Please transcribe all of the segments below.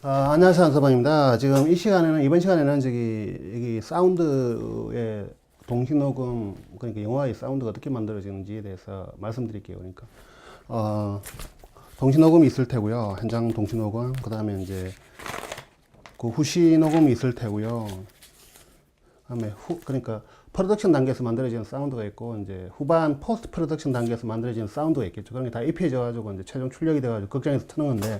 안녕하세요, 안서방입니다. 지금 이번 시간에는 여기 사운드의 동시녹음, 그러니까 영화의 사운드가 어떻게 만들어지는지에 대해서 말씀드릴게요. 그러니까, 어, 동시녹음이 있을 테고요. 현장 동시녹음, 그 다음에 이제 그 후시 녹음이 있을 테고요. 그다음에 그러니까 프로덕션 단계에서 만들어지는 사운드가 있고, 이제 후반 포스트 프로덕션 단계에서 만들어지는 사운드가 있겠죠. 그런 게 다 입혀져가지고 이제 최종 출력이 돼가지고 극장에서 트는 건데,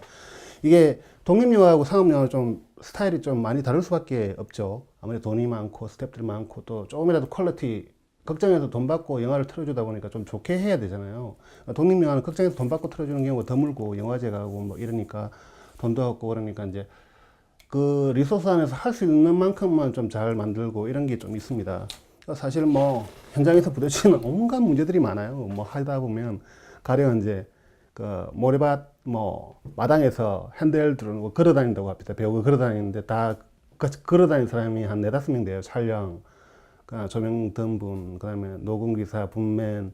이게 독립영화하고 상업영화는 좀 스타일이 좀 많이 다를 수밖에 없죠. 아무래도 돈이 많고 스태프들이 많고 또 조금이라도 퀄리티, 극장에서 돈 받고 영화를 틀어주다 보니까 좀 좋게 해야 되잖아요. 독립영화는 극장에서 돈 받고 틀어주는 경우가 드물고 영화제 가고 뭐 이러니까 돈도 없고 그러니까 이제 그 리소스 안에서 할 수 있는 만큼만 좀 잘 만들고 이런 게 좀 있습니다. 사실 뭐 현장에서 부딪히는 온갖 문제들이 많아요. 뭐 하다 보면 가령 이제 그 모래밭 뭐 마당에서 핸들 들고 걸어 다닌다고 합니다. 배우가 걸어 다니는데 다 걸어 다니는 사람이 한 네다섯 명 돼요. 촬영, 그 조명 든 분, 그다음에 녹음기사, 분맨,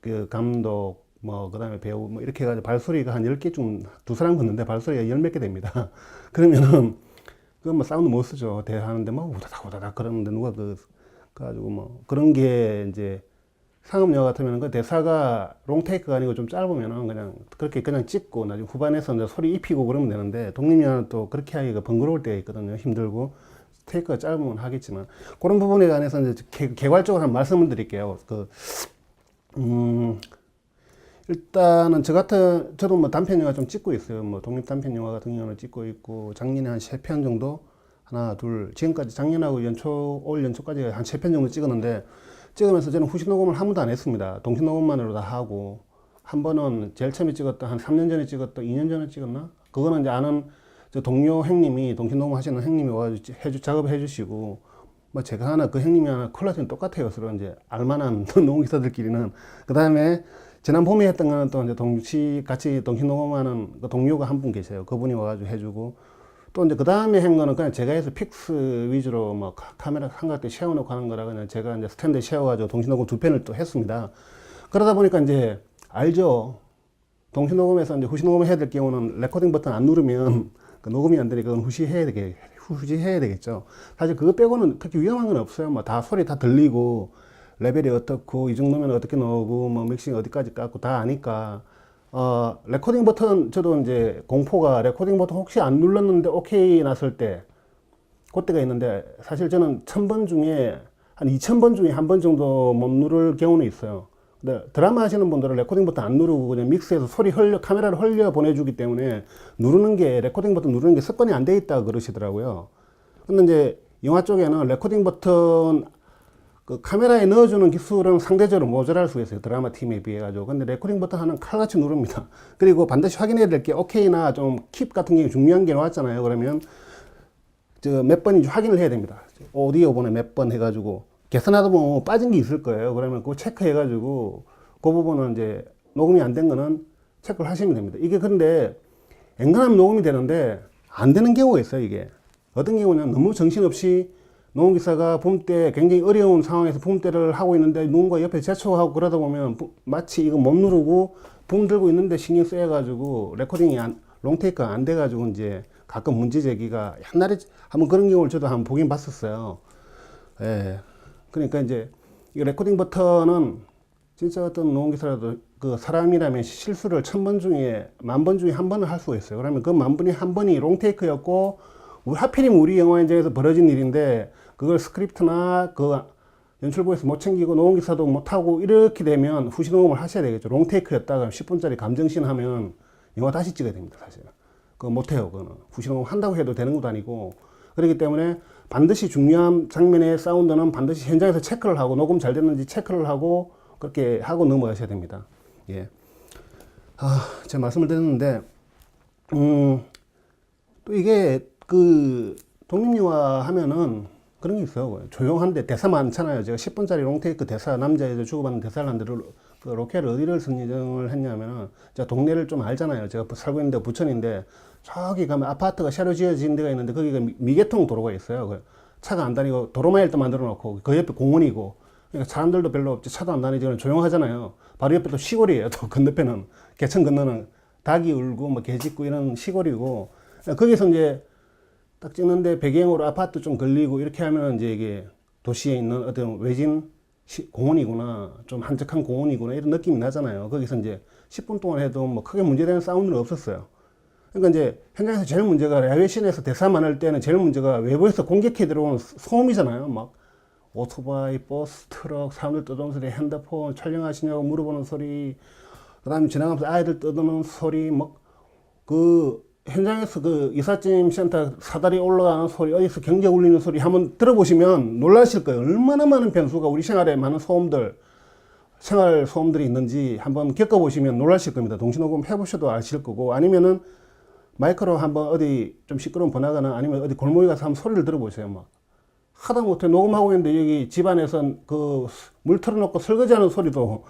그 감독, 뭐 그다음에 배우 뭐 이렇게 해가지고 발소리가 한 10개쯤 두 사람 걷는데 발소리가 열 몇 개 됩니다. 그러면은 그 뭐 사운드 못 쓰죠. 대하는데 막 우다닥 우다닥 그러는데 누가 가지고 뭐 그런 게 이제 상업 영화 같으면 그 대사가 롱테이크가 아니고 좀 짧으면은 그냥 그렇게 그냥 찍고 나중에 후반에서 이제 소리 입히고 그러면 되는데 독립영화는 또 그렇게 하기가 번거로울 때가 있거든요. 힘들고 테이크가 짧으면 하겠지만 그런 부분에 관해서 이제 개괄적으로 한 말씀을 드릴게요. 일단은 저도 뭐 단편 영화 좀 찍고 있어요. 뭐 독립 단편 영화 같은 경우는 찍고 있고 작년에 한 3편 정도 하나 둘 지금까지 작년하고 올 연초까지 한 3편 정도 찍었는데 찍으면서 저는 후시 녹음을 한 번도 안 했습니다. 동시 녹음만으로 다 하고 한 번은 제일 처음에 찍었던 한 3년 전에 찍었던 2년 전에 찍었나? 그거는 이제 아는 저 동료 형님이 동시 녹음 하시는 형님이 와가지고 작업해 주시고 뭐 제가 하나 그 형님이 하나 퀄리티는 똑같아요. 서로 이제 알만한 녹음기사들끼리는 그 다음에 지난 봄에 했던 거는 또 이제 같이 동시 녹음하는 그 동료가 한 분 계세요. 그분이 와가지고 해주고 또 이제 그 다음에 한 거는 그냥 제가 해서 픽스 위주로 뭐 카메라 삼각대 세워놓고 하는 거라 그냥 제가 이제 스탠드에 세워가지고 동시녹음 2편을 또 했습니다. 그러다 보니까 이제 알죠. 동시녹음에서 이제 후시녹음 해야 될 경우는 레코딩 버튼 안 누르면 그 녹음이 안 되니까 그건 후시해야 되겠죠. 사실 그거 빼고는 그렇게 위험한 건 없어요. 뭐 다 소리 다 들리고 레벨이 어떻고 이 정도면 어떻게 나오고 뭐 믹싱 어디까지 깎고 다 아니까 레코딩 버튼, 저도 이제 공포가 레코딩 버튼 혹시 안 눌렀는데 오케이 났을 때, 그때가 있는데, 사실 저는 1000번 중에, 한 2000번 중에 한 번 정도 못 누를 경우는 있어요. 근데 드라마 하시는 분들은 레코딩 버튼 안 누르고 그냥 믹스해서 카메라를 흘려 보내주기 때문에 레코딩 버튼 누르는 게 습관이 안 돼 있다 그러시더라고요. 근데 이제 영화 쪽에는 레코딩 버튼 그 카메라에 넣어주는 기술은 상대적으로 모자랄 수 있어요. 드라마 팀에 비해 가지고. 근데 레코딩 버튼 하는 칼같이 누릅니다. 그리고 반드시 확인해야 될 게 오케이나 좀 킵 같은 게 중요한 게 나왔잖아요. 그러면 저 몇 번인지 확인을 해야 됩니다. 오디오 번에 몇 번 해가지고 계산하다 보면 뭐 빠진 게 있을 거예요. 그러면 그거 체크해가지고 그 부분은 이제 녹음이 안 된 거는 체크를 하시면 됩니다. 이게 근데 엔간하면 녹음이 되는데 안 되는 경우가 있어요. 이게 어떤 경우는 너무 정신없이 녹음기사가 붐대 굉장히 어려운 상황에서 붐대를 하고 있는데 누군가 옆에 제초하고 그러다 보면 마치 이거 못 누르고 붐 들고 있는데 신경 쓰여가지고 레코딩이 롱테이크가 안 돼가지고 이제 가끔 문제 제기가 옛날에 한번 그런 경우를 저도 한번 보긴 봤었어요. 예. 그러니까 이제 이 레코딩 버튼은 진짜 어떤 녹음기사라도 그 사람이라면 실수를 1000번 중에 10,000번 중에 한 번을 할 수가 있어요. 그러면 그 10,000번이 한 번이 롱테이크였고 하필이면 우리 영화 현장에서 벌어진 일인데 그걸 스크립트나 그 연출부에서 못 챙기고 녹음기사도 못하고 이렇게 되면 후시 녹음을 하셔야 되겠죠. 롱테이크였다가 10분짜리 감정씬 하면 영화 다시 찍어야 됩니다. 사실 그거 못해요. 그거는 후시 녹음 한다고 해도 되는 것도 아니고 그렇기 때문에 반드시 중요한 장면의 사운드는 반드시 현장에서 체크를 하고 녹음 잘 됐는지 체크를 하고 그렇게 하고 넘어가셔야 됩니다. 예. 제가 말씀을 드렸는데 또 이게 그 독립영화 하면은 그런 게 있어요. 조용한데 대사 많잖아요. 제가 10분짜리 롱테이크 대사, 남자 여자 주고받는 대사를 하는데 그 로케를 어디를 선정을 했냐면은 제가 동네를 좀 알잖아요. 제가 살고 있는 데 부천인데 저기 가면 아파트가 새로 지어진 데가 있는데 거기가 미개통 도로가 있어요. 차가 안 다니고 도로마일도 만들어 놓고 그 옆에 공원이고 그러니까 사람들도 별로 없지 차도 안 다니지 조용하잖아요. 바로 옆에 또 시골이에요. 또 건너편은 개천 건너는 닭이 울고 뭐 개 짖고 이런 시골이고 거기서 이제 딱 찍는데 배경으로 아파트 좀 걸리고 이렇게 하면 이제 이게 도시에 있는 어떤 외진 공원이구나, 좀 한적한 공원이구나 이런 느낌이 나잖아요. 거기서 이제 10분 동안 해도 뭐 크게 문제되는 사운드는 없었어요. 그러니까 이제 현장에서 제일 문제가 야외씬에서 대사만 할 때는 제일 문제가 외부에서 공격해 들어오는 소음이잖아요. 막 오토바이, 버스, 트럭, 사람들 떠드는 소리, 핸드폰 촬영하시냐고 물어보는 소리, 그 다음에 지나가면서 아이들 떠드는 소리, 그 현장에서 그 이삿짐 센터 사다리 올라가는 소리, 어디서 경제 울리는 소리 한번 들어보시면 놀라실 거예요. 얼마나 많은 변수가 우리 생활에 많은 소음들, 생활 소음들이 있는지 한번 겪어보시면 놀라실 겁니다. 동시녹음 해보셔도 아실 거고, 아니면은 마이크로 한번 어디 좀 시끄러운 번화가나 아니면 어디 골목에 가서 한번 소리를 들어보세요. 막 하다못해 녹음하고 있는데 여기 집안에서 그 물 틀어놓고 설거지하는 소리도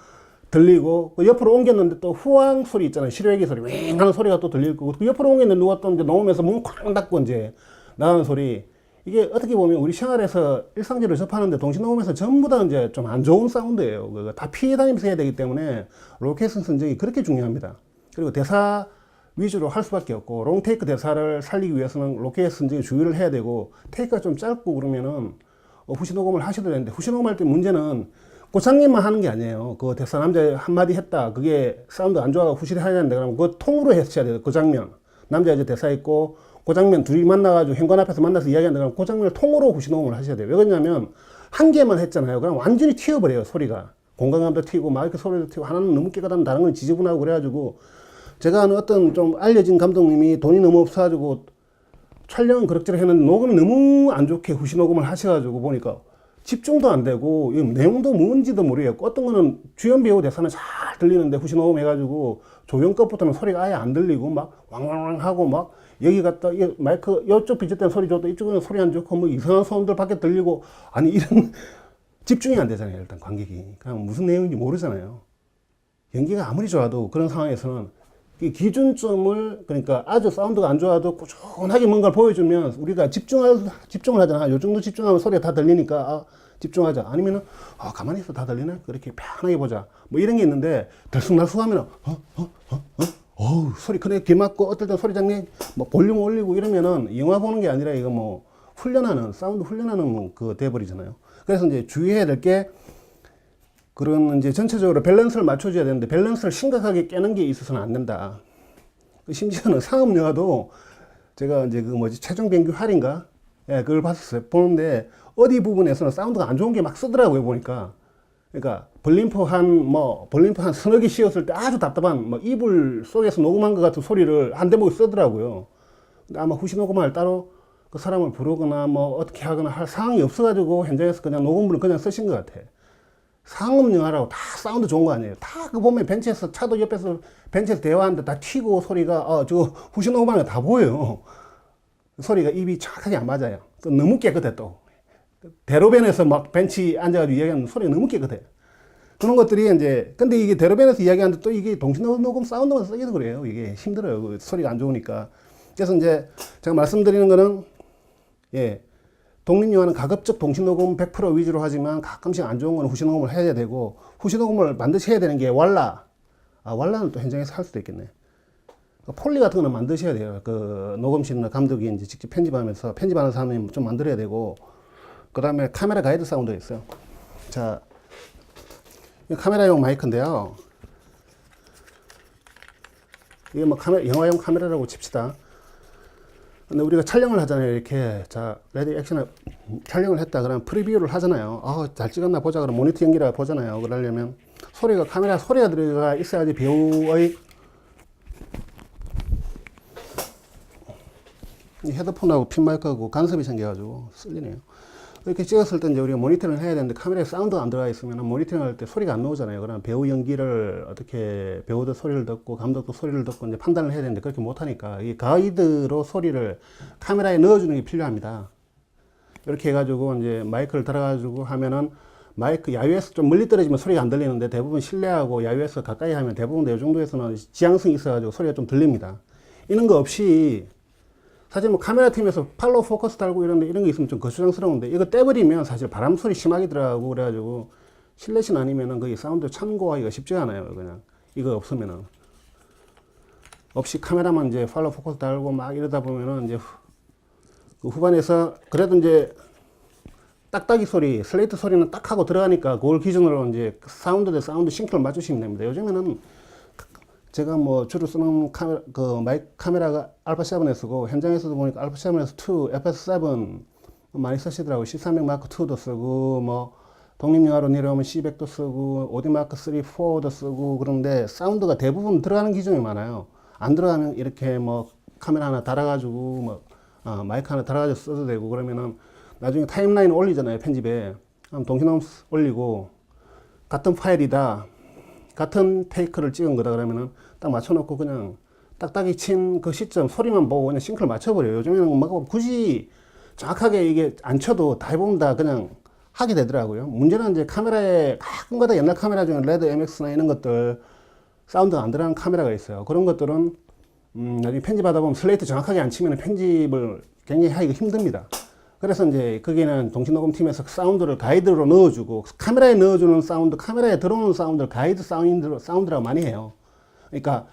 들리고, 그 옆으로 옮겼는데 또 후황 소리 있잖아요. 실외기 소리 윙 하는 소리가 또 들릴 거고, 그 옆으로 옮겼는데 누가 또 이제 녹음해서 문 쾅 닫고 이제 나가는 소리. 이게 어떻게 보면 우리 생활에서 일상적으로 접하는데 동시 녹음에서 전부 다 이제 좀 안 좋은 사운드예요. 그거 다 피해 다니면서 해야 되기 때문에 로케이션 선정이 그렇게 중요합니다. 그리고 대사 위주로 할 수밖에 없고, 롱테이크 대사를 살리기 위해서는 로케이션 선정에 주의를 해야 되고, 테이크가 좀 짧고 그러면은 후시 녹음을 하셔도 되는데, 후시 녹음할 때 문제는 고장님만 하는 게 아니에요. 그 대사 남자 한마디 했다, 그게 사운드 안 좋아서 후시를 해야 되는데, 그러면 그거 통으로 하셔야 돼요. 그 장면 남자 여자 대사 있고 그 장면 둘이 만나가지고 현관 앞에서 만나서 이야기하는데, 그럼 그 장면을 통으로 후시 녹음을 하셔야 돼요. 왜 그러냐면 한 개만 했잖아요. 그럼 완전히 튀어버려요. 소리가 공간감도 튀고 마이크 소리도 튀고, 하나는 너무 깨끗하면 다른 건 지저분하고 그래가지고, 제가 아는 어떤 좀 알려진 감독님이 돈이 너무 없어가지고 촬영은 그럭저럭 했는데 녹음이 너무 안 좋게 후시 녹음을 하셔가지고 보니까 집중도 안 되고 내용도 뭔지도 모르겠고, 어떤 거는 주연 배우 대사는 잘 들리는데 후시 녹음 해가지고 조연급부터는 소리가 아예 안 들리고 막 왕왕왕 하고, 막 여기 갔다 마이크 이쪽 비즈된 소리 좋다, 이쪽은 소리 안 좋고 뭐 이상한 소음들 밖에 들리고, 아니 이런 집중이 안 되잖아요. 일단 관객이 그냥 무슨 내용인지 모르잖아요. 연기가 아무리 좋아도 그런 상황에서는 이 기준점을, 그러니까 아주 사운드가 안 좋아도 꾸준하게 뭔가를 보여주면 우리가 집중을 하잖아. 요 정도 집중하면 소리가 다 들리니까 집중하자. 아니면은 가만히 있어, 다 들리네, 그렇게 편하게 보자, 뭐 이런 게 있는데, 들쑥날쑥하면 소리 크네, 귀 막고, 어떨 때 소리 작네, 뭐 볼륨 올리고 이러면은 영화 보는 게 아니라 이거 뭐 훈련하는, 사운드 훈련하는 그 돼버리잖아요. 그래서 이제 주의해야 될 게, 그런 이제 전체적으로 밸런스를 맞춰줘야 되는데, 밸런스를 심각하게 깨는 게 있어서는 안 된다. 심지어는 상업 영화도 제가 이제 그 뭐지, 최종 병기 할인가? 예, 그걸 봤었어요. 보는데 어디 부분에서는 사운드가 안 좋은 게 막 쓰더라고요, 보니까. 그러니까 볼림프 한 서너 개 씌웠을 때 아주 답답한, 뭐 이불 속에서 녹음한 것 같은 소리를 한 대목에 쓰더라고요. 근데 아마 후시 녹음할 따로 그 사람을 부르거나 뭐 어떻게 하거나 할 상황이 없어가지고 현장에서 그냥 녹음물을 그냥 쓰신 것 같아. 상업 영화라고 다 사운드 좋은 거 아니에요. 다 그 보면 벤치에서, 차도 옆에서 벤치에서 대화하는데 다 튀고 소리가 저 후시 녹음하는 거 다 보여요. 소리가 입이 정확하게 안 맞아요. 또 너무 깨끗해. 또 대로변에서 막 벤치 앉아가지고 이야기하는 소리가 너무 깨끗해. 그런 것들이 이제, 근데 이게 대로변에서 이야기하는데 또 이게 동시녹음 사운드만 쓰기도 그래요. 이게 힘들어요. 그 소리가 안 좋으니까. 그래서 이제 제가 말씀드리는 거는, 독립영화는 가급적 동시녹음 100% 위주로 하지만 가끔씩 안 좋은 건 후시녹음을 해야 되고, 후시녹음을 반드시 해야 되는 게 왈라는 또 현장에서 할 수도 있겠네. 폴리 같은 거는 만드셔야 돼요. 그 녹음실이나 감독이 이제 직접 편집하는 사람이 좀 만들어야 되고, 그 다음에 카메라 가이드 사운드가 있어요. 자, 카메라용 마이크인데요. 이게 뭐 영화용 카메라라고 칩시다. 근데 우리가 촬영을 하잖아요. 이렇게, 자, 레디 액션을 촬영을 했다 그러면 프리뷰를 하잖아요. 잘 찍었나 보자. 그럼 모니터 연기라 보잖아요. 그러려면 카메라 소리가 들어가 있어야지 배우의 헤드폰하고 핀 마이크하고 간섭이 생겨가지고 쓸리네요. 이렇게 찍었을 때 이제 우리가 모니터링을 해야 되는데, 카메라에 사운드가 안 들어가 있으면 모니터링 할 때 소리가 안 나오잖아요. 그럼 배우 연기를 어떻게, 배우도 소리를 듣고 감독도 소리를 듣고 이제 판단을 해야 되는데, 그렇게 못하니까 이 가이드로 소리를 카메라에 넣어주는 게 필요합니다. 이렇게 해가지고 이제 마이크를 들어가지고 하면은, 마이크 야외에서 좀 멀리 떨어지면 소리가 안 들리는데, 대부분 실내하고 야외에서 가까이 하면 대부분 이 정도에서는 지향성이 있어가지고 소리가 좀 들립니다. 이런 거 없이, 사실 뭐 카메라 팀에서 팔로우 포커스 달고 이런 거 있으면 좀 거추장스러운데, 이거 떼버리면 사실 바람 소리 심하게 들어가고 그래가지고 실내신 아니면은 거의 사운드 참고하기가 쉽지 않아요. 그냥 이거 없으면은 없이 카메라만 이제 팔로우 포커스 달고 막 이러다 보면은 이제 그 후반에서 그래도 이제 딱딱이 소리, 슬레이트 소리는 딱 하고 들어가니까 그걸 기준으로 이제 사운드 대 사운드 싱크를 맞추시면 됩니다. 요즘에는 제가 뭐 주로 쓰는 카메라, 그 마이크 카메라가 알파 7에 쓰고 현장에서도 보니까 알파 7에서 2, FS7 많이 쓰시더라고요. C300 마크 2도 쓰고 뭐 독립영화로 내려오면 C100도 쓰고 오디 마크 3, 4도 쓰고 그런데 사운드가 대부분 들어가는 기종이 많아요. 안 들어가면 이렇게 뭐 카메라 하나 달아가지고 뭐 마이크 하나 달아가지고 써도 되고 그러면은 나중에 타임라인 올리잖아요. 편집에 동시노음 올리고 같은 파일이다 같은 테이크를 찍은 거다 그러면은 딱 맞춰놓고 그냥 딱딱이 친 그 시점 소리만 보고 그냥 싱크를 맞춰버려요. 요즘에는 막 굳이 정확하게 이게 안 쳐도 대부분 다 그냥 하게 되더라고요. 문제는 이제 카메라에 가끔가다 옛날 카메라 중에 레드 MX나 이런 것들 사운드가 안 들어가는 카메라가 있어요. 그런 것들은 나중에 편집하다 보면 슬레이트 정확하게 안 치면 편집을 굉장히 하기가 힘듭니다. 그래서 이제 거기는 동시녹음팀에서 사운드를 가이드로 넣어주고 카메라에 넣어주는 사운드, 카메라에 들어오는 사운드를 가이드 사운드라고 많이 해요. 그러니까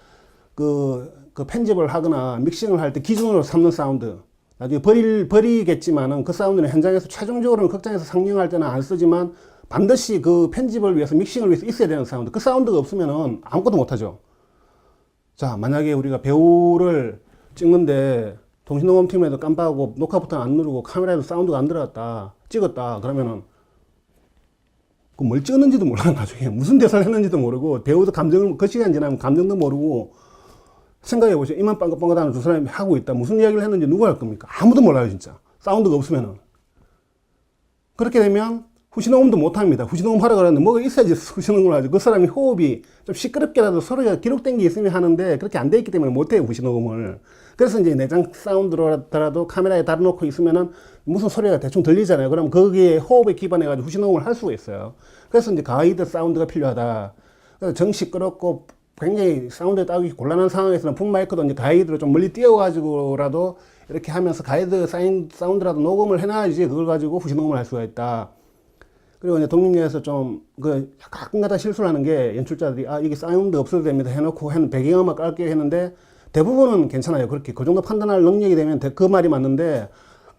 그 편집을 하거나 믹싱을 할 때 기준으로 삼는 사운드. 나중에 버리겠지만은 그 사운드는 현장에서 최종적으로는 극장에서 상영할 때는 안 쓰지만 반드시 그 편집을 위해서 믹싱을 위해서 있어야 되는 사운드. 그 사운드가 없으면은 아무것도 못하죠. 자, 만약에 우리가 배우를 찍는데 동시녹음팀에도 깜빡하고 녹화 버튼 안 누르고 카메라에도 사운드가 안 들어갔다 찍었다 그러면은 그 뭘 찍었는지도 몰라. 나중에 무슨 대사를 했는지도 모르고 배우도 감정을 그 시간 지나면 감정도 모르고 생각해 보세요. 이만 빵긋빵긋하는 두 사람이 하고 있다 무슨 이야기를 했는지 누가 할 겁니까? 아무도 몰라요. 진짜 사운드가 없으면은. 그렇게 되면 후시녹음도 못합니다. 후시녹음 하라 그러는데 뭐가 있어야지 후시녹음을 하죠. 그 사람이 호흡이 좀 시끄럽게라도 소리가 기록된 게 있으면 하는데 그렇게 안 돼 있기 때문에 못해요. 후시녹음을. 그래서 이제 내장 사운드로라도 카메라에 달아놓고 있으면은 무슨 소리가 대충 들리잖아요. 그럼 거기에 호흡에 기반해가지고 후시녹음을 할 수가 있어요. 그래서 이제 가이드 사운드가 필요하다. 그래서 정 시끄럽고 굉장히 사운드에 따기 곤란한 상황에서는 붐마이크도 이제 가이드로 좀 멀리 띄워가지고라도 이렇게 하면서 가이드 사운드라도 녹음을 해놔야지 그걸 가지고 후시녹음을 할 수가 있다. 그리고 이제 독립영화에서 좀 가끔가다 실수를 하는 게 연출자들이 이게 사운드 없어도 됩니다 해놓고 배경음악 깔게 했는데 대부분은 괜찮아요. 그렇게 그 정도 판단할 능력이 되면 그 말이 맞는데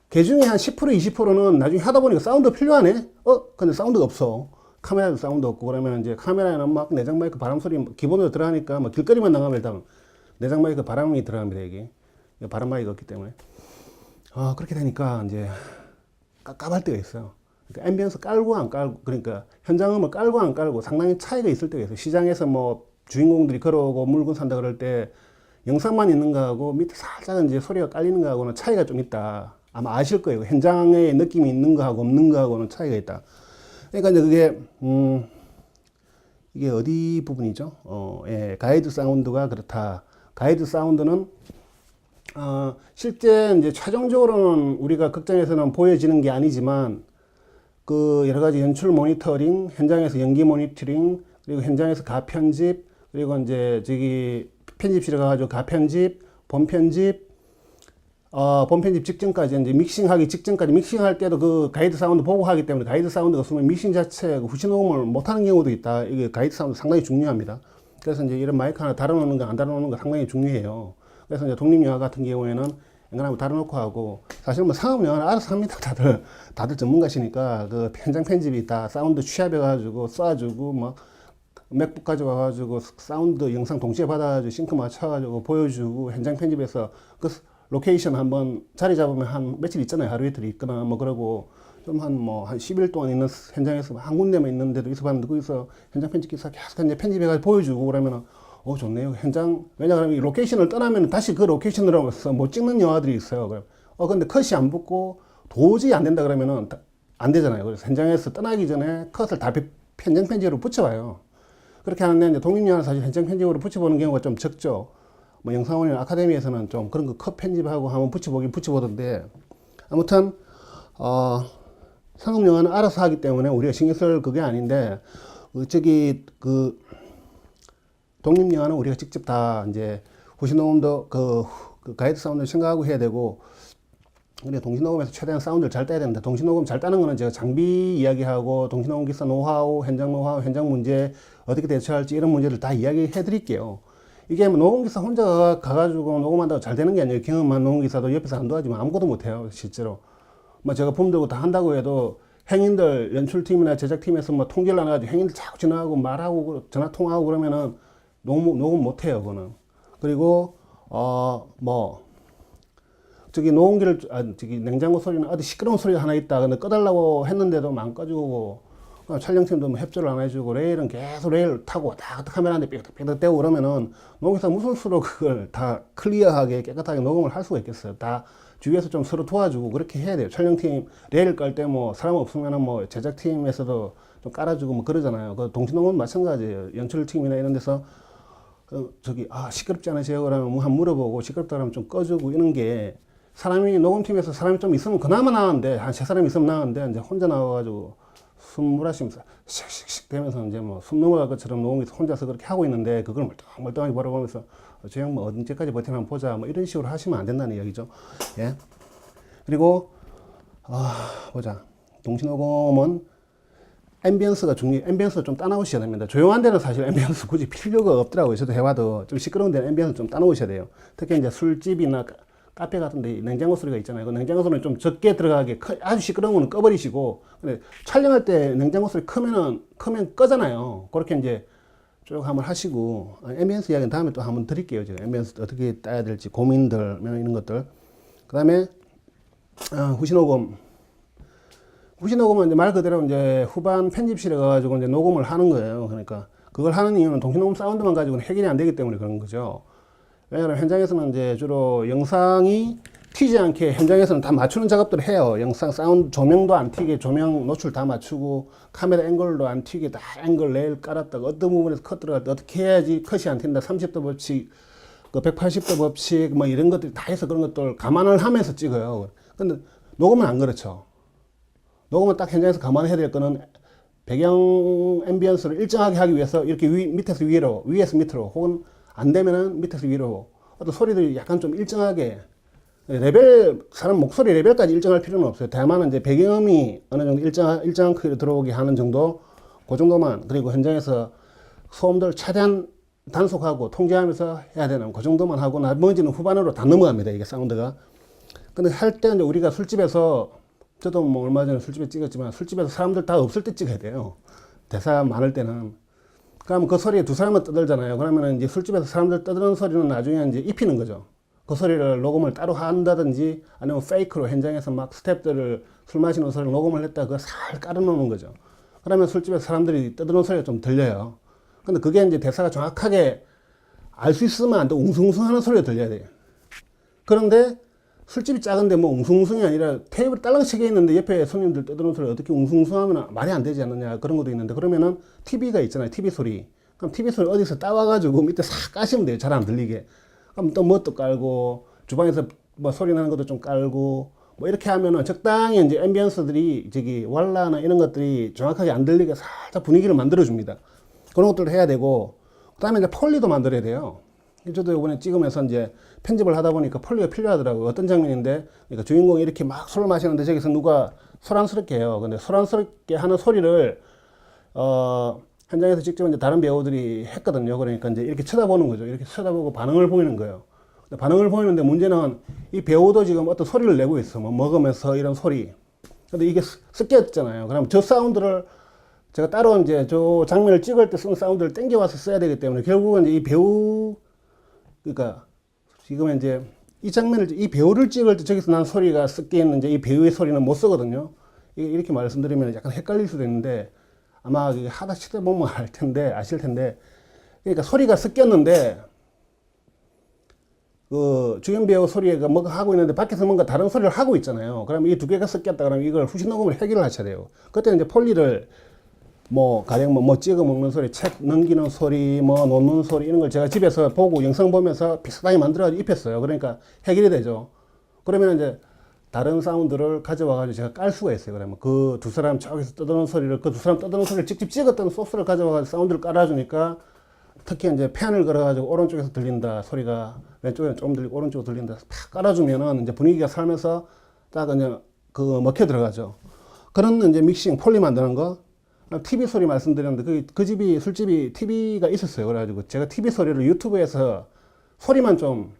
그 중에 한 10% 20%는 나중에 하다 보니까 사운드 필요하네? 근데 사운드가 없어. 카메라에도 사운드 없고 그러면 이제 카메라에는 막 내장 마이크 바람 소리 기본으로 들어가니까 뭐 길거리만 나가면 일단 내장 마이크 바람이 들어갑니다. 이게 바람 마이크가 없기 때문에 그렇게 되니까 이제 깝깝할 때가 있어요. 그러니까 앰비언스 깔고 안 깔고 그러니까 현장음을 깔고 안 깔고 상당히 차이가 있을 때가 있어요. 시장에서 뭐 주인공들이 걸어오고 물건 산다 그럴 때 영상만 있는 거하고 밑에 살짝 이제 소리가 깔리는 거하고는 차이가 좀 있다. 아마 아실 거예요. 현장의 느낌이 있는 거하고 없는 거하고는 차이가 있다. 그러니까 이제 그게 이게 어디 부분이죠? 가이드 사운드가 그렇다. 가이드 사운드는 실제 이제 최종적으로는 우리가 극장에서는 보여지는 게 아니지만 그 여러 가지 연출 모니터링, 현장에서 연기 모니터링, 그리고 현장에서 가편집, 그리고 이제 저기 편집실에 가가지고 가편집, 본편집, 본편집 직전까지 이제 믹싱하기 직전까지 믹싱할 때도 그 가이드 사운드 보고 하기 때문에 가이드 사운드가 없으면 믹싱 자체 후시녹음을 못하는 경우도 있다. 이게 가이드 사운드 상당히 중요합니다. 그래서 이제 이런 마이크 하나 달아놓는 거 안 달아놓는 거 상당히 중요해요. 그래서 이제 독립영화 같은 경우에는 앵간하고 달아놓고 하고 사실 뭐 상업영화는 알아서 합니다. 다들 전문가시니까 그 현장 편집이 다 사운드 취합해가지고 쏴주고 막 맥북 가져와가지고 사운드 영상 동시에 받아가지고 싱크 맞춰가지고 보여주고 현장 편집에서 그 로케이션 한번 자리 잡으면 한 며칠 있잖아요. 하루 이틀 있거나 뭐 그러고 좀 한 10일 동안 있는 현장에서 한 군데만 있는 데도 있어 봤는데 거기서 현장 편집기사 계속 이제 편집해가지고 보여주고 그러면은 좋네요. 현장 왜냐하면 이 로케이션을 떠나면 다시 그 로케이션으로 못 찍는 영화들이 있어요. 그럼 근데 컷이 안 붙고 도저히 안 된다 그러면은 안 되잖아요. 그래서 현장에서 떠나기 전에 컷을 다 현장 편집으로 붙여봐요. 그렇게 하는데 이제 독립영화는 사실 현장 편집으로 붙여보는 경우가 좀 적죠. 뭐 영상원이나 아카데미에서는 좀 그런 거 컷 편집하고 한번 붙여보던데 아무튼 상업영화는 알아서 하기 때문에 우리가 신경 쓸 그게 아닌데 그 독립영화는 우리가 직접 다 이제 후시녹음도 그 가이드 사운드를 생각하고 해야 되고 우리가 동시녹음에서 최대한 사운드를 잘 따야 됩니다. 동시녹음 잘 따는 거는 제가 장비 이야기하고 동시녹음 기사 노하우, 현장 문제 어떻게 대처할지 이런 문제를 다 이야기해 드릴게요. 이게 뭐 녹음기사 혼자 가가지고 녹음한다고 잘 되는 게 아니에요. 경험한 녹음기사도 옆에서 안 도와주면 아무것도 못해요, 실제로. 뭐 제가 품 들고 다 한다고 해도 행인들, 연출팀이나 제작팀에서 뭐 통제를 안 해가지고 행인들 자꾸 지나가고 말하고 전화 통화하고 그러면은 녹음 못해요, 그거는. 그리고, 저기 녹음기를, 저기 냉장고 소리는 어디 시끄러운 소리가 하나 있다. 근데 꺼달라고 했는데도 안 꺼주고, 촬영팀도 뭐 협조를 안 해주고, 레일은 계속 레일 타고 왔다 갔다 카메라한테 삐걱삐걱 떼고 그러면은, 녹음기사 무슨 수로 그걸 다 클리어하게 깨끗하게 녹음을 할 수가 있겠어요. 다 주위에서 좀 서로 도와주고 그렇게 해야 돼요. 촬영팀 레일 깔 때 뭐 사람 없으면은 뭐 제작팀에서도 좀 깔아주고 뭐 그러잖아요. 그 동시녹음은 마찬가지예요. 연출팀이나 이런 데서 시끄럽지 않으세요? 그러면 뭐 한번 물어보고 시끄럽다 그러면 좀 꺼주고 이런 게 사람이 녹음팀에서 사람이 좀 있으면 그나마 나은데 한 3사람 있으면 나은데 이제 혼자 나와가지고 숨 몰아쉬면서 씩씩씩 되면서 이제 뭐 숨 넘어갈 것처럼 녹음에서 혼자서 그렇게 하고 있는데 그걸 멀뚱하게 바라보면서 저 형 뭐 언제까지 버티나 한번 보자 뭐 이런 식으로 하시면 안 된다는 이야기죠. 예. 그리고 보자. 동시녹음은 앰비언스가 앰비언스를 좀 따놓으셔야 됩니다. 조용한 데는 사실 앰비언스 굳이 필요가 없더라고요. 저도 해봐도 좀 시끄러운 데는 앰비언스 좀 따놓으셔야 돼요. 특히 이제 술집이나 카페 같은 데 냉장고 소리가 있잖아요. 그 냉장고 소리는 좀 적게 들어가게 아주 시끄러운 거는 꺼버리시고 근데 촬영할 때 냉장고 소리 크면 꺼잖아요. 그렇게 이제 쭉 한번 하시고 앰비언스 이야기는 다음에 또 한번 드릴게요. 제가 앰비언스 어떻게 따야 될지 고민들 이런 것들. 그 다음에 후시녹음은 이제 말 그대로 이제 후반 편집실에 가가지고 이제 녹음을 하는 거예요. 그러니까 그걸 하는 이유는 동시녹음 사운드만 가지고는 해결이 안 되기 때문에 그런 거죠. 왜냐하면 현장에서는 이제 주로 영상이 튀지 않게 현장에서는 다 맞추는 작업들을 해요. 영상 사운드 조명도 안 튀게 조명 노출 다 맞추고 카메라 앵글도 안 튀게 다 앵글 레일 깔았다가 어떤 부분에서 컷 들어갈 때 어떻게 해야지 컷이 안 튄다. 30도 법칙, 그 180도 법칙 뭐 이런 것들 다 해서 그런 것들 감안을 하면서 찍어요. 근데 녹음은 안 그렇죠. 녹음은 딱 현장에서 감안해야 될 거는 배경 앰비언스를 일정하게 하기 위해서 이렇게 밑에서 위로, 위에서 밑으로 혹은 안 되면은 밑에서 위로 어떤 소리들이 약간 좀 일정하게 사람 목소리 레벨까지 일정할 필요는 없어요. 다만 이제 배경음이 어느 정도 일정한 크기로 들어오게 하는 정도, 그 정도만. 그리고 현장에서 소음들 최대한 단속하고 통제하면서 해야 되는 그 정도만 하고 나머지는 후반으로 다 넘어갑니다. 이게 사운드가. 근데 할 때 이제 우리가 술집에서 저도 뭐 얼마 전에 술집에 찍었지만 술집에서 사람들 다 없을 때 찍어야 돼요. 대사 많을 때는. 그러면 그 소리에 두 사람은 떠들잖아요. 그러면 이제 술집에서 사람들 떠드는 소리는 나중에 이제 입히는 거죠. 그 소리를 녹음을 따로 한다든지 아니면 페이크로 현장에서 막 스태프들을 술 마시는 소리를 녹음을 했다 그거 살 깔아놓는 거죠. 그러면 술집에서 사람들이 떠드는 소리가 좀 들려요. 근데 그게 이제 대사가 정확하게 알 수 있으면 안 돼. 웅숭웅숭 하는 소리가 들려야 돼요. 그런데 술집이 작은데 뭐 웅숭웅숭이 아니라 테이블 딸랑치게 있는데 옆에 손님들 떠드는 소리 어떻게 웅숭웅숭하면 말이 안 되지 않느냐 그런 것도 있는데 그러면은 TV가 있잖아요. TV 소리. 그럼 TV 소리 어디서 따와가지고 밑에 싹 까시면 돼요. 잘 안 들리게. 그럼 또 뭣도 깔고 주방에서 뭐 소리 나는 것도 좀 깔고 뭐 이렇게 하면은 적당히 이제 앰비언스들이 왈라나 이런 것들이 정확하게 안 들리게 살짝 분위기를 만들어 줍니다. 그런 것들을 해야 되고 그다음에 이제 폴리도 만들어야 돼요. 저도 이번에 찍으면서 이제 편집을 하다 보니까 폴리가 필요하더라고요. 어떤 장면인데 그러니까 주인공이 이렇게 막 술을 마시는데 저기서 누가 소란스럽게 해요. 근데 소란스럽게 하는 소리를 현장에서 직접 이제 다른 배우들이 했거든요. 그러니까 이제 이렇게 쳐다보는 거죠. 이렇게 쳐다보고 반응을 보이는 거예요. 반응을 보이는데 문제는 이 배우도 지금 어떤 소리를 내고 있어. 뭐 먹으면서 이런 소리. 근데 이게 섞였잖아요. 그럼 저 사운드를 제가 따로 이제 저 장면을 찍을 때 쓰는 사운드를 땡겨와서 써야 되기 때문에 결국은 이제 이 배우, 그러니까 지금 이제 이 배우를 찍을 때 저기서 난 소리가 섞여 있는 이제 이 배우의 소리는 못 쓰거든요. 이렇게 말씀드리면 약간 헷갈릴 수도 있는데 아마 하다 치다 보면 아실 텐데 그러니까 소리가 섞였는데 그 주연 배우 소리가 뭔가 하고 있는데 밖에서 뭔가 다른 소리를 하고 있잖아요. 그러면 이 두 개가 섞였다 그러면 이걸 후시 녹음을 해결을 하셔야 돼요. 그때 이제 폴리를 뭐 가령 뭐 찍어 먹는 소리, 책 넘기는 소리, 뭐 놓는 소리 이런 걸 제가 집에서 보고 영상 보면서 비슷하게 만들어가지고 입혔어요. 그러니까 해결이 되죠. 그러면 이제 다른 사운드를 가져와가지고 제가 깔 수가 있어요. 그러면 그 두 사람 저기서 떠드는 소리를 그 두 사람 떠드는 소리를 직접 찍었던 소스를 가져와가지고 사운드를 깔아주니까 특히 이제 펜을 걸어가지고 오른쪽에서 들린다 소리가 왼쪽에 좀 들리고 오른쪽으로 들린다 탁 깔아주면은 이제 분위기가 살면서 딱 그냥 그 먹혀 들어가죠. 그런 이제 믹싱 폴리 만드는 거. TV 소리 말씀드렸는데 그 집이 술집이 TV가 있었어요. 그래가지고 제가 TV 소리를 유튜브에서 소리만 좀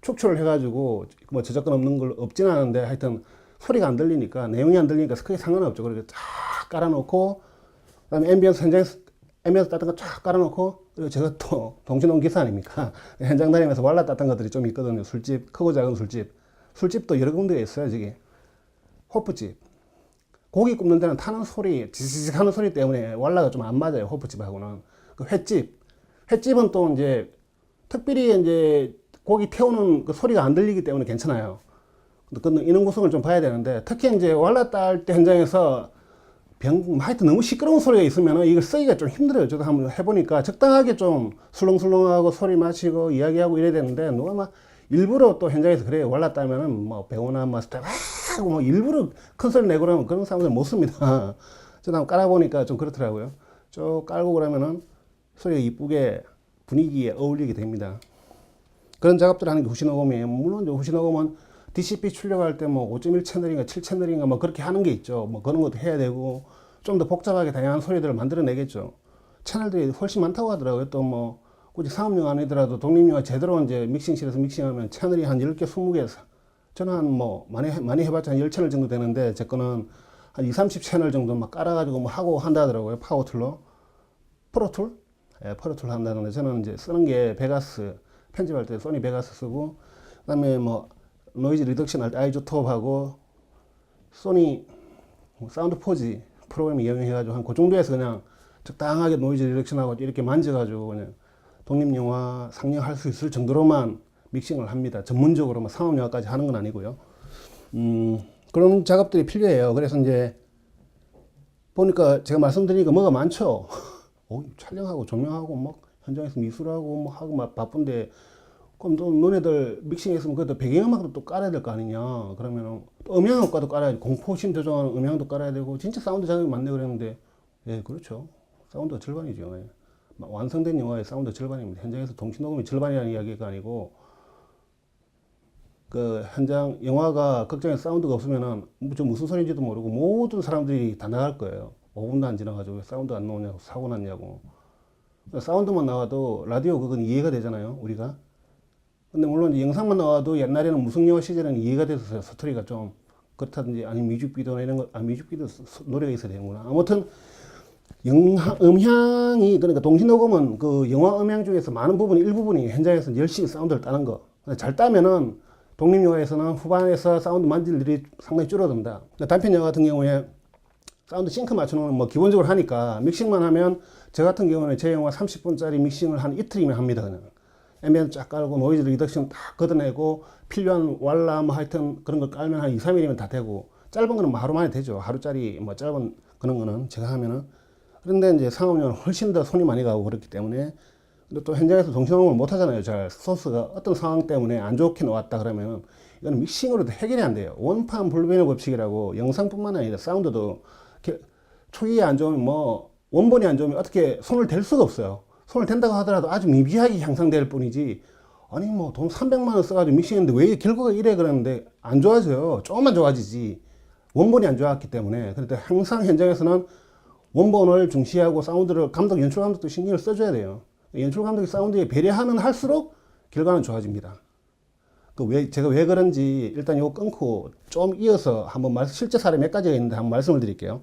축출을 해가지고 뭐 저작권 없는 걸 없진 않은데 하여튼 소리가 안 들리니까 내용이 안 들리니까 크게 상관은 없죠. 그렇게 쫙 깔아놓고 그다음에 앰비언스 현장에서 앰비언스 땄던 거 쫙 깔아놓고 그리고 제가 또 동신동 기사 아닙니까? 현장 다니면서 왈라 땄던 것들이 좀 있거든요. 술집 크고 작은 술집도 여러 군데가 있어요. 저기 호프집 고기 굽는 데는 타는 소리 지지직 하는 소리 때문에 왈라가 좀 안 맞아요. 호프집하고는 그 횟집은 또 이제 특별히 이제 고기 태우는 그 소리가 안 들리기 때문에 괜찮아요. 근데 인원 구성을 좀 봐야 되는데 특히 이제 왈라 딸 때 현장에서 하여튼 너무 시끄러운 소리가 있으면 이걸 쓰기가 좀 힘들어요. 저도 한번 해보니까 적당하게 좀 술렁술렁하고 소리 마시고 이야기하고 이래야 되는데 누가 막 일부러 또 현장에서 그래요. 왈라 따면은 뭐 배우나 뭐 하고 뭐 일부러 큰 소리 내고 그러면 그런 사람들 못 씁니다. 저도 한번 깔아보니까 좀 그렇더라고요. 쭉 깔고 그러면은 소리가 이쁘게 분위기에 어울리게 됩니다. 그런 작업들 하는 게 후시녹음이에요. 물론 이제 후시녹음은 DCP 출력할 때 뭐 5.1 채널인가 7 채널인가 뭐 그렇게 하는 게 있죠. 뭐 그런 것도 해야 되고 좀 더 복잡하게 다양한 소리들을 만들어내겠죠. 채널들이 훨씬 많다고 하더라고요. 또 뭐 굳이 상업용 아니더라도 독립용화 제대로 이제 믹싱실에서 믹싱하면 채널이 한 10개, 20개 저는 한 뭐 많이 해봤자 한 10채널 정도 되는데 제 거는 한 2, 30채널 정도 막 깔아가지고 뭐 하고 한다 하더라고요. 파워툴로. 프로툴? 예, 프로툴 한다는데 저는 이제 쓰는 게 베가스 편집할 때 소니 베가스 쓰고 그다음에 뭐 노이즈 리덕션 할 때 아이조톱하고 소니 사운드 포지 프로그램 이용해가지고 한 그 정도에서 그냥 적당하게 노이즈 리덕션하고 이렇게 만져가지고 그냥 독립영화 상영할 수 있을 정도로만 믹싱을 합니다. 전문적으로 뭐 상업영화까지 하는 건 아니고요. 그런 작업들이 필요해요. 그래서 이제 보니까 제가 말씀드리니까 뭐가 많죠. 촬영하고 조명하고 막 현장에서 미술하고 뭐 하고 막 바쁜데 그럼 또 너네들 믹싱했으면 그래도 배경음악도 또 깔아야 될 거 아니냐. 그러면은 또 음향효과도 깔아야 돼. 공포심 조정하는 음향도 깔아야 되고 진짜 사운드 작업이 많네 그랬는데 예 그렇죠. 사운드가 절반이죠. 예. 완성된 영화의 사운드 절반입니다. 현장에서 동시녹음이 절반이라는 이야기가 아니고 그 현장 영화가 극장에 사운드가 없으면은 무슨 소리인지도 모르고 모든 사람들이 다 나갈 거예요. 5분도 안 지나가지고 왜 사운드 안 나오냐고 사고 났냐고. 사운드만 나와도 라디오 그건 이해가 되잖아요. 우리가. 근데 물론 이제 영상만 나와도 옛날에는 무성영화 시절에는 이해가 돼서 스토리가 좀 그렇다든지 아니 뮤직비디오나 이런 거 뮤직비디오 노래가 있어야 되는구나. 아무튼 음향이 그러니까 동시녹음은 그 영화 음향 중에서 많은 부분이 일부분이 현장에서 열심히 사운드를 따는 거. 잘 따면은 독립영화에서는 후반에서 사운드 만질 일이 상당히 줄어든다. 단편 영화 같은 경우에 사운드 싱크 맞추는 뭐 기본적으로 하니까 믹싱만 하면 저 같은 경우는 제 영화 30분짜리 믹싱을 한 이틀이면 합니다. 그냥 앰비언스 쫙 깔고 노이즈 리덕션 다 걷어내고 필요한 왈라 뭐 하여튼 그런 거 깔면 한 2, 3일이면 다 되고 짧은 거는 뭐 하루 만에 되죠. 하루짜리 뭐 짧은 그런 거는 제가 하면은 그런데 이제 상업용은 훨씬 더 손이 많이 가고 그렇기 때문에 근데 또 현장에서 동시녹음을 못 하잖아요. 잘 소스가 어떤 상황 때문에 안 좋게 나왔다 그러면 이거는 믹싱으로도 해결이 안 돼요. 원판 불변의 법칙이라고 영상뿐만 아니라 사운드도 초기에 안 좋으면 뭐 원본이 안 좋으면 어떻게 손을 댈 수가 없어요. 손을 댄다고 하더라도 아주 미비하게 향상될 뿐이지 아니 뭐 돈 300만 원 써가지고 믹싱했는데 왜 결과가 이래 그러는데 안 좋아져요. 조금만 좋아지지 원본이 안 좋았기 때문에. 그런데 항상 현장에서는 원본을 중시하고 사운드를 연출 감독도 신경을 써줘야 돼요. 연출 감독이 사운드에 배려하면 할수록 결과는 좋아집니다. 제가 왜 그런지 일단 이거 끊고 좀 이어서 한번 실제 사례 몇 가지가 있는데 한번 말씀을 드릴게요.